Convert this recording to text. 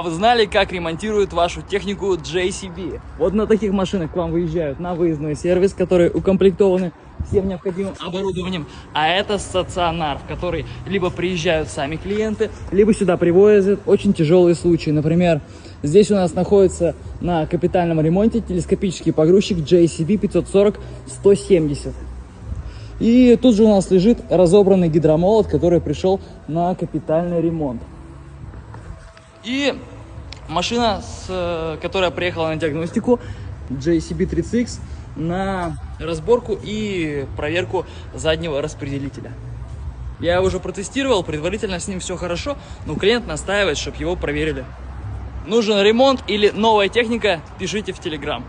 Вы знали, как ремонтируют вашу технику JCB? Вот на таких машинах к вам выезжают на выездной сервис, которые укомплектованы всем необходимым оборудованием. А это стационар, в который либо приезжают сами клиенты, либо сюда привозят очень тяжелые случаи. Например, здесь у нас находится на капитальном ремонте телескопический погрузчик JCB 540-170. И тут же у нас лежит разобранный гидромолот, который пришел на капитальный ремонт. И машина, которая приехала на диагностику, JCB 30X, на разборку и проверку заднего распределителя. Я уже протестировал, предварительно с ним все хорошо, но клиент настаивает, чтобы его проверили. Нужен ремонт или новая техника, пишите в Telegram.